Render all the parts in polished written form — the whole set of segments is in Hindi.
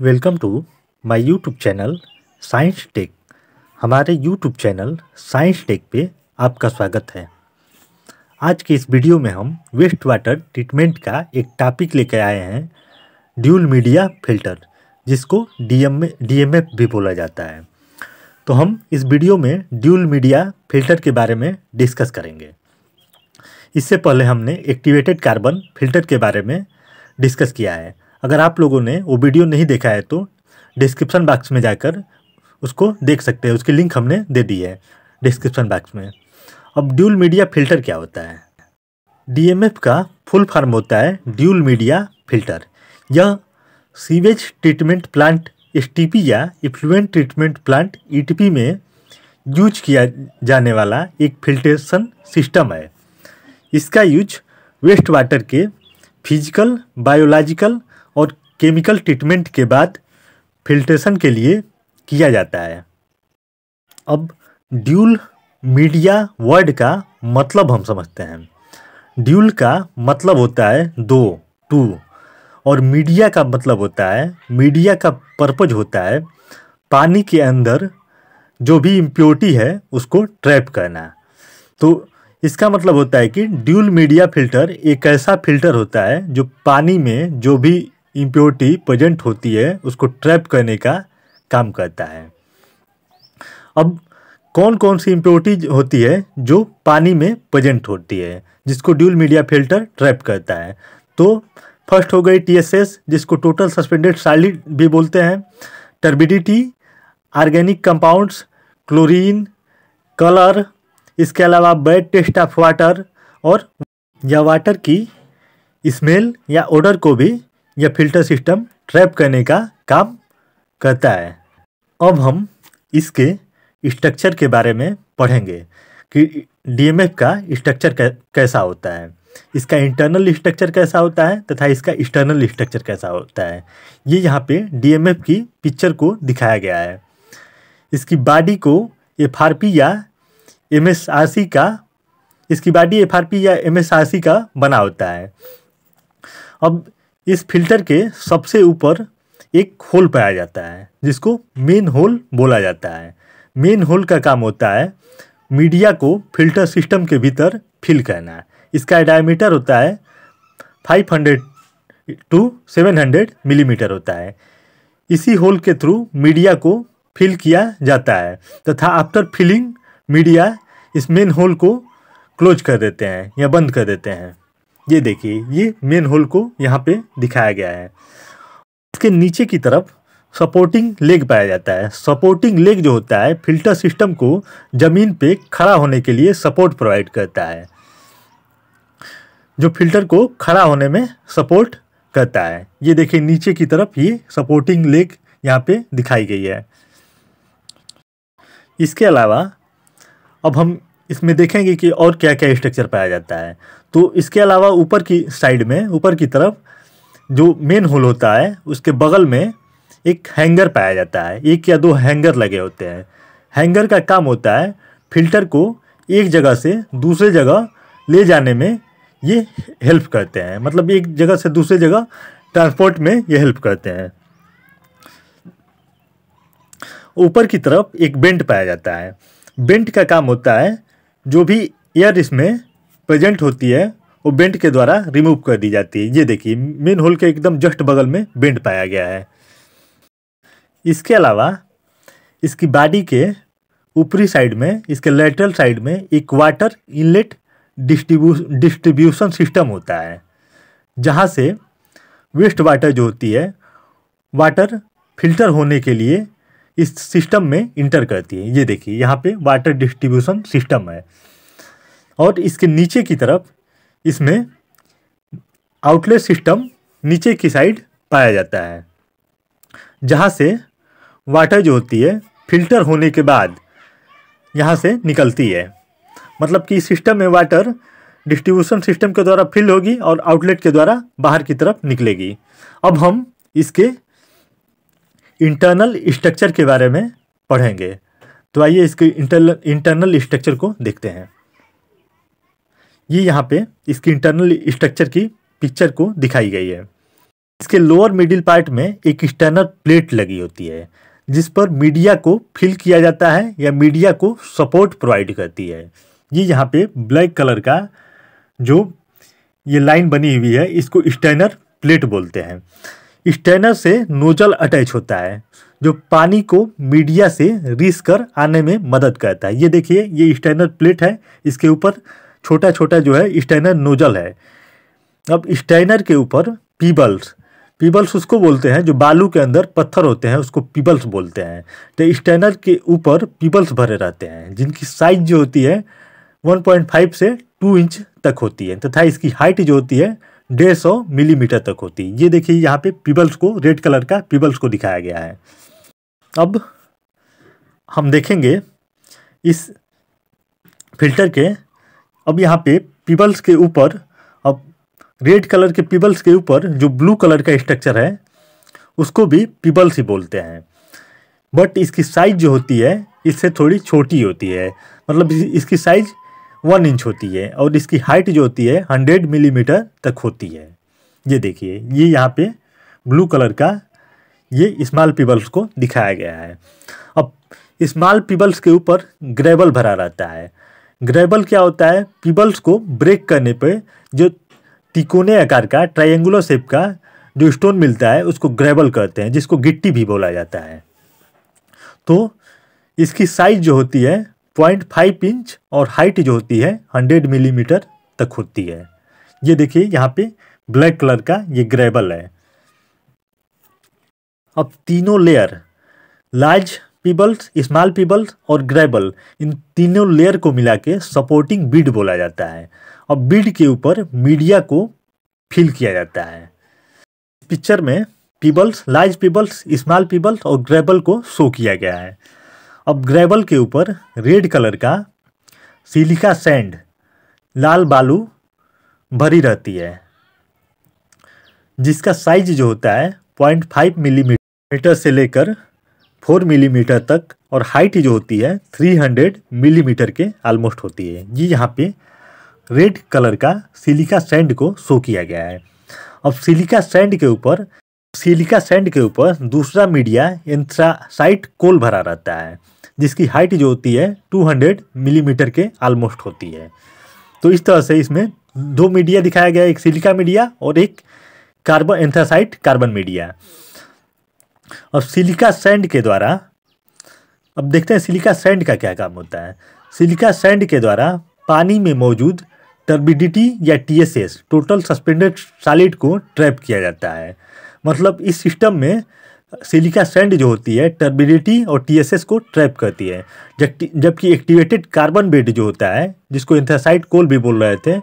Welcome to my YouTube channel science tech. हमारे यूट्यूब चैनल साइंस टेक पे आपका स्वागत है। आज की इस वीडियो में हम वेस्ट वाटर ट्रीटमेंट का एक टॉपिक लेकर आए हैं, ड्यूल मीडिया फिल्टर, जिसको डीएमएफ भी बोला जाता है। तो हम इस वीडियो में ड्यूल मीडिया फिल्टर के बारे में डिस्कस करेंगे। इससे पहले हमने एक्टिवेटेड कार्बन फिल्टर के बारे में डिस्कस किया है। अगर आप लोगों ने वो वीडियो नहीं देखा है तो डिस्क्रिप्शन बॉक्स में जाकर उसको देख सकते हैं, उसकी लिंक हमने दे दी है डिस्क्रिप्शन बॉक्स में। अब ड्यूल मीडिया फिल्टर क्या होता है? डीएमएफ का फुल फॉर्म होता है ड्यूल मीडिया फिल्टर। यह सीवेज ट्रीटमेंट प्लांट एसटीपी या इफ्लुएंट ट्रीटमेंट प्लांट ईटीपी में यूज किया जाने वाला एक फिल्ट्रेशन सिस्टम है। इसका यूज वेस्ट वाटर के फिजिकल, बायोलॉजिकल और केमिकल ट्रीटमेंट के बाद फिल्ट्रेशन के लिए किया जाता है। अब ड्यूल मीडिया वर्ड का मतलब हम समझते हैं। ड्यूल का मतलब होता है टू, और मीडिया का मतलब होता है, मीडिया का पर्पज होता है पानी के अंदर जो भी इम्प्योरिटी है उसको ट्रैप करना। तो इसका मतलब होता है कि ड्यूल मीडिया फिल्टर एक ऐसा फिल्टर होता है जो पानी में जो भी इम्प्योरिटी प्रेजेंट होती है उसको ट्रैप करने का काम करता है। अब कौन कौन सी इम्प्योरिटी होती है जो पानी में प्रेजेंट होती है जिसको ड्यूल मीडिया फिल्टर ट्रैप करता है? तो फर्स्ट हो गई टीएसएस, जिसको टोटल सस्पेंडेड सॉलिड भी बोलते हैं, turbidity, organic compounds, chlorine, colour, इसके अलावा बैड टेस्ट ऑफ वाटर, और या वाटर की स्मेल या ओडर को भी यह फिल्टर सिस्टम ट्रैप करने का काम करता है। अब हम इसके स्ट्रक्चर के बारे में पढ़ेंगे कि डीएमएफ का स्ट्रक्चर कैसा होता है, इसका इंटरनल स्ट्रक्चर कैसा होता है तथा इसका एक्सटर्नल स्ट्रक्चर कैसा होता है। ये यहाँ पे डीएमएफ की पिक्चर को दिखाया गया है। इसकी बॉडी को एफआरपी या एमएसआरसी का, इसकी बॉडी एफआरपी या एमएसआरसी का बना होता है। अब इस फिल्टर के सबसे ऊपर एक होल पाया जाता है जिसको मेन होल बोला जाता है। मेन होल का काम होता है मीडिया को फिल्टर सिस्टम के भीतर फिल करना। इसका डायमीटर होता है 500 to 700 मिलीमीटर होता है। इसी होल के थ्रू मीडिया को फिल किया जाता है तथा आफ्टर फिलिंग मीडिया इस मेन होल को क्लोज कर देते हैं या बंद कर देते हैं। ये देखिए, ये मेन होल को यहाँ पे दिखाया गया है। इसके नीचे की तरफ सपोर्टिंग लेग पाया जाता है। सपोर्टिंग लेग जो होता है फिल्टर सिस्टम को ज़मीन पे खड़ा होने के लिए सपोर्ट प्रोवाइड करता है, जो फिल्टर को खड़ा होने में सपोर्ट करता है। ये देखिए नीचे की तरफ ये सपोर्टिंग लेग यहाँ पे दिखाई गई है। इसके अलावा अब हम इसमें देखेंगे कि और क्या क्या स्ट्रक्चर पाया जाता है। तो इसके अलावा ऊपर की साइड में, ऊपर की तरफ जो मेन होल होता है उसके बगल में एक हैंगर पाया जाता है। एक या दो हैंगर लगे होते हैं। हैंगर का काम होता है फिल्टर को एक जगह से दूसरे जगह ले जाने में ये हेल्प करते हैं, मतलब एक जगह से दूसरे जगह ट्रांसपोर्ट में ये हेल्प करते हैं। ऊपर की तरफ एक बेंट पाया जाता है। बेंट का काम होता है जो भी एयर इसमें प्रेजेंट होती है वो बेंट के द्वारा रिमूव कर दी जाती है। ये देखिए मेन होल के एकदम जस्ट बगल में बेंट पाया गया है। इसके अलावा इसकी बॉडी के ऊपरी साइड में, इसके लेटरल साइड में एक वाटर इनलेट डिस्ट्रीब्यूशन सिस्टम होता है, जहाँ से वेस्ट वाटर जो होती है वाटर फिल्टर होने के लिए इस सिस्टम में इंटर करती है। ये देखिए यहाँ पे वाटर डिस्ट्रीब्यूशन सिस्टम है। और इसके नीचे की तरफ इसमें आउटलेट सिस्टम नीचे की साइड पाया जाता है, जहाँ से वाटर जो होती है फिल्टर होने के बाद यहाँ से निकलती है। मतलब कि इस सिस्टम में वाटर डिस्ट्रीब्यूशन सिस्टम के द्वारा फिल होगी और आउटलेट के द्वारा बाहर की तरफ निकलेगी। अब हम इसके इंटरनल स्ट्रक्चर के बारे में पढ़ेंगे। तो आइए इसके इंटरनल स्ट्रक्चर को देखते हैं। ये यहाँ पे इसकी इंटरनल स्ट्रक्चर की पिक्चर को दिखाई गई है। इसके लोअर मिडिल पार्ट में एक स्टैनर प्लेट लगी होती है जिस पर मीडिया को फिल किया जाता है या मीडिया को सपोर्ट प्रोवाइड करती है। ये यहाँ पे ब्लैक कलर का जो ये लाइन बनी हुई है इसको स्टैनर प्लेट बोलते हैं। स्टैनर से नोजल अटैच होता है जो पानी को मीडिया से रिस कर आने में मदद करता है। ये देखिए ये स्टैनर प्लेट है, इसके ऊपर छोटा छोटा जो है स्टैनर नोजल है। अब स्टैनर के ऊपर पीबल्स उसको बोलते हैं जो बालू के अंदर पत्थर होते हैं उसको पीबल्स बोलते हैं। तो स्टैनर के ऊपर पीबल्स भरे रहते हैं जिनकी साइज जो होती है 1.5 से 2 इंच तक होती है तथा इसकी हाइट जो होती है 150 मिलीमीटर तक होती है। ये देखिए यहाँ पे पीबल्स को रेड कलर का पीबल्स को दिखाया गया है। अब हम देखेंगे इस फिल्टर के, अब यहाँ पे पीबल्स के ऊपर, अब रेड कलर के पीबल्स के ऊपर जो ब्लू कलर का स्ट्रक्चर है उसको भी पीबल्स ही बोलते हैं, बट इसकी साइज जो होती है इससे थोड़ी छोटी होती है, मतलब इसकी साइज 1 इंच होती है और इसकी हाइट जो होती है 100 मिलीमीटर तक होती है। ये देखिए ये यहाँ पे ब्लू कलर का ये स्मॉल पीबल्स को दिखाया गया है। अब स्मॉल पीबल्स के ऊपर ग्रेवल भरा रहता है। ग्रेवल क्या होता है? पीबल्स को ब्रेक करने पे जो तिकोने आकार का ट्रायंगुलर शेप का जो स्टोन मिलता है उसको ग्रेवल कहते हैं, जिसको गिट्टी भी बोला जाता है। तो इसकी साइज जो होती है 0.5 इंच और हाइट जो होती है 100 मिलीमीटर तक होती है। ये देखिए यहाँ पे ब्लैक कलर का ये ग्रेवल है। अब तीनों layer, large Peebles, small Peebles और ग्रेवल, इन तीनों लेयर को मिला के सपोर्टिंग बीड बोला जाता है। अब बीड के ऊपर मीडिया को फिल किया जाता है। पिक्चर में Peebles, large Peebles, small Peebles और ग्रेवल को शो किया गया है। अब ग्रेवल के ऊपर रेड कलर का सिलिका सैंड, लाल बालू भरी रहती है जिसका साइज जो होता है 0.5 मिलीमीटर से लेकर 4 मिलीमीटर तक और हाइट जो होती है 300 मिलीमीटर के ऑलमोस्ट होती है। ये यहाँ पे रेड कलर का सिलिका सैंड को शो किया गया है। अब सिलिका सैंड के ऊपर दूसरा मीडिया एंथ्रासाइट कोल भरा रहता है जिसकी हाइट जो होती है 200 मिलीमीटर के ऑलमोस्ट होती है। तो इस तरह से इसमें 2 मीडिया दिखाया गया है, एक सिलिका मीडिया और एक कार्बन एंथ्रासाइट कार्बन मीडिया। और सिलिका सैंड के द्वारा, अब देखते हैं सिलिका सैंड का क्या काम होता है। सिलिका सैंड के द्वारा पानी में मौजूद टर्बिडिटी या TSS, टोटल सस्पेंडेड सॉलिड को ट्रैप किया जाता है। मतलब इस सिस्टम में सिलिका सैंड जो होती है टर्बिडिटी और TSS को ट्रैप करती है, जबकि एक्टिवेटेड कार्बन बेड जो होता है जिसको एंथ्रासाइट कोल भी बोल रहे थे,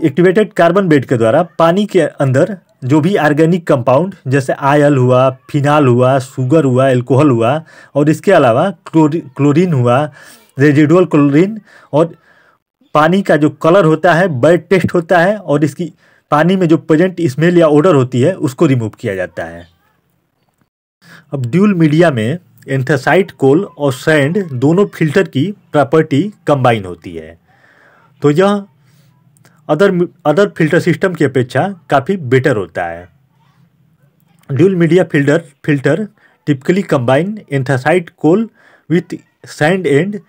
एक्टिवेटेड कार्बन बेड के द्वारा पानी के अंदर जो भी ऑर्गेनिक कंपाउंड जैसे आयल हुआ, फिनाल हुआ, शुगर हुआ, एल्कोहल हुआ और इसके अलावा क्लोरीन हुआ, रेजिडुअल क्लोरीन, और पानी का जो कलर होता है बैड टेस्ट होता है और इसकी पानी में जो प्रेजेंट स्मेल या ओडर होती है उसको रिमूव किया जाता है। अब ड्यूल मीडिया में एंथ्रासाइट कोल और सैंड दोनों फिल्टर की प्रॉपर्टी कंबाइन होती है, तो यह अदर फिल्टर सिस्टम की अपेक्षा काफ़ी बेटर होता है। Dual media filter typically combine anthracite coal with sand and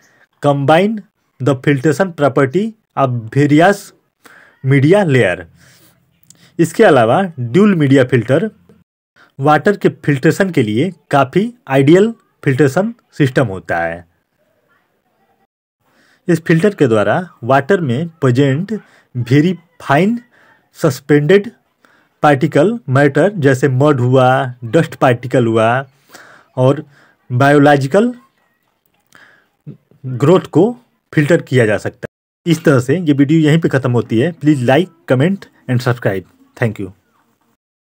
combine the filtration property of various media layer. इसके अलावा ड्यूल मीडिया फिल्टर वाटर के फिल्ट्रेशन के लिए काफ़ी आइडियल फिल्ट्रेशन सिस्टम होता है। इस फिल्टर के द्वारा वाटर में present very fine suspended particle matter जैसे मड हुआ, डस्ट पार्टिकल हुआ और बायोलॉजिकल ग्रोथ को फिल्टर किया जा सकता है। इस तरह से ये वीडियो यहीं पे ख़त्म होती है। Please like, comment and subscribe. Thank you.